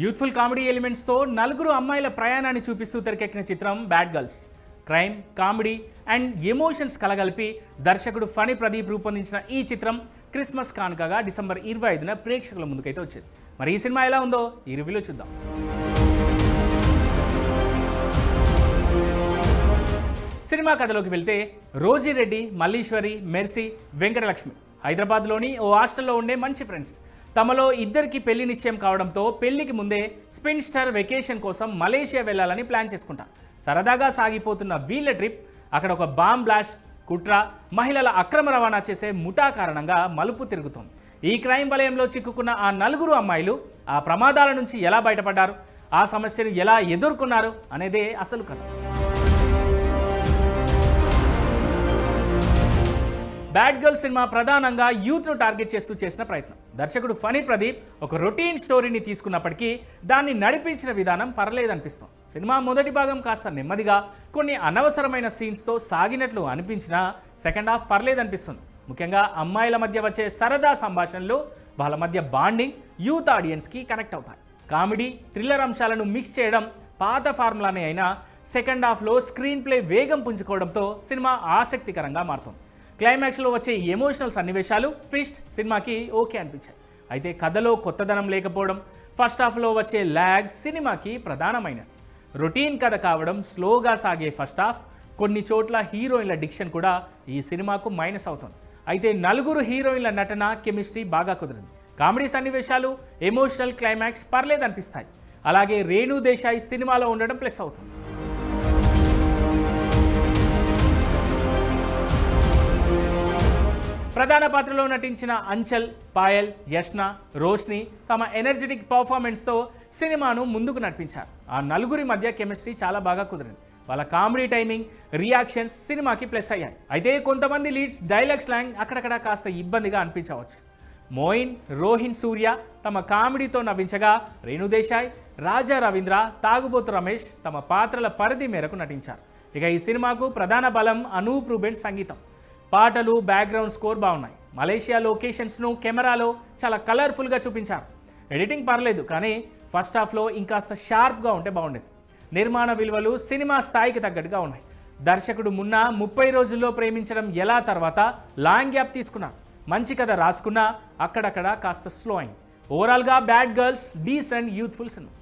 Youthful comedy ఎలిమెంట్స్తో నలుగురు అమ్మాయిల ప్రయాణాన్ని చూపిస్తూ తెరకెక్కిన చిత్రం bad girls. Crime, comedy and emotions కలగలిపి దర్శకుడు ఫణి ప్రదీప్ రూపొందించిన ఈ చిత్రం క్రిస్మస్ కానుకగా డిసెంబర్ 25న ప్రేక్షకుల ముందుకైతే వచ్చింది. మరి ఈ సినిమా ఎలా ఉందో ఈ రివ్యూలో చూద్దాం. సినిమా కథలోకి వెళ్తే రోజిరెడ్డి, మల్లీశ్వరి, మెర్సీ, వెంకటలక్ష్మి హైదరాబాద్లోని ఓ హాస్టల్లో ఉండే మంచి ఫ్రెండ్స్. తమలో ఇద్దరికి పెళ్లి నిశ్చయం కావడంతో పెళ్లికి ముందే స్పిన్స్టర్ వెకేషన్ కోసం మలేషియా వెళ్లాలని ప్లాన్ చేసుకుంటారు. సరదాగా సాగిపోతున్న వీళ్ళ ట్రిప్ అక్కడ ఒక బాంబ్ బ్లాస్ట్, కుట్ర, మహిళల అక్రమ రవాణా చేసే ముఠా కారణంగా మలుపు తిరుగుతోంది. ఈ క్రైమ్ వలయంలో చిక్కుకున్న ఆ నలుగురు అమ్మాయిలు ఆ ప్రమాదాల నుంచి ఎలా బయటపడ్డారు, ఆ సమస్యను ఎలా ఎదుర్కొన్నారు అనేదే అసలు కథ. బ్యాడ్ గర్ల్ సినిమా ప్రధానంగా యూత్ను టార్గెట్ చేస్తూ చేసిన ప్రయత్నం. దర్శకుడు ఫణి ప్రదీప్ ఒక రొటీన్ స్టోరీని తీసుకున్నప్పటికీ దాన్ని నడిపించిన విధానం పర్లేదనిపిస్తుంది. సినిమా మొదటి భాగం కాస్త నెమ్మదిగా కొన్ని అనవసరమైన సీన్స్తో సాగినట్లు అనిపించినా సెకండ్ హాఫ్ పర్లేదనిపిస్తుంది. ముఖ్యంగా అమ్మాయిల మధ్య వచ్చే సరదా సంభాషణలు, వాళ్ళ మధ్య బాండింగ్ యూత్ ఆడియన్స్కి కనెక్ట్ అవుతాయి. కామెడీ, థ్రిల్లర్ అంశాలను మిక్స్ చేయడం పాత ఫార్ములానే అయినా సెకండ్ హాఫ్లో స్క్రీన్ ప్లే వేగం పుంజుకోవడంతో సినిమా ఆసక్తికరంగా మారుతుంది. క్లైమాక్స్లో వచ్చే ఎమోషనల్ సన్నివేశాలు, ట్విస్ట్ సినిమాకి ఓకే అనిపించాయి. అయితే కథలో కొత్తదనం లేకపోవడం, ఫస్ట్ హాఫ్లో వచ్చే ల్యాగ్ సినిమాకి ప్రధాన మైనస్. రొటీన్ కథ కావడం, స్లోగా సాగే ఫస్ట్ హాఫ్, కొన్ని చోట్ల హీరోయిన్ల డిక్షన్ కూడా ఈ సినిమాకు మైనస్ అవుతుంది. అయితే నలుగురు హీరోయిన్ల నటన, కెమిస్ట్రీ బాగా కుదిరింది. కామెడీ సన్నివేశాలు, ఎమోషనల్ క్లైమాక్స్ పర్లేదనిపిస్తాయి. అలాగే రేణు దేశాయ్ సినిమాలో ఉండడం ప్లస్ అవుతుంది. ప్రధాన పాత్రలో నటించిన అంచల్, పాయల్, యష్నా, రోష్ని తమ ఎనర్జెటిక్ పర్ఫార్మెన్స్తో సినిమాను ముందుకు నడిపించారు. ఆ నలుగురి మధ్య కెమిస్ట్రీ చాలా బాగా కుదిరింది. వాళ్ళ కామెడీ టైమింగ్, రియాక్షన్స్ సినిమాకి ప్లస్ అయ్యాయి. అయితే కొంతమంది లీడ్స్ డైలాగ్ స్లాంగ్ అక్కడక్కడ కాస్త ఇబ్బందిగా అనిపించవచ్చు. మోయిన్, రోహిన్ సూర్య తమ కామెడీతో నవ్వించగా, రేణుదేశాయ్, రాజా రవీంద్ర, తాగుబోతు రమేష్ తమ పాత్రల పరిధి మేరకు నటించారు. ఇక ఈ సినిమాకు ప్రధాన బలం అనూప్ రూబెన్ సంగీతం. పాటలు, బ్యాక్గ్రౌండ్ స్కోర్ బాగున్నాయి. మలేషియా లొకేషన్స్ను కెమెరాలో చాలా కలర్ఫుల్గా చూపించారు. ఎడిటింగ్ పర్లేదు, కానీ ఫస్ట్ హాఫ్లో ఇంకాస్త షార్ప్గా ఉంటే బాగుండేది. నిర్మాణ విలువలు సినిమా స్థాయికి తగ్గట్టుగా ఉన్నాయి. దర్శకుడు మున్నా 30 రోజుల్లో ప్రేమించడం ఎలా తర్వాత లాంగ్ గ్యాప్ తీసుకున్నారు. మంచి కథ రాసుకున్నా అక్కడక్కడ కాస్త స్లో అయింది. ఓవరాల్గా bad girls decent youthful cinema.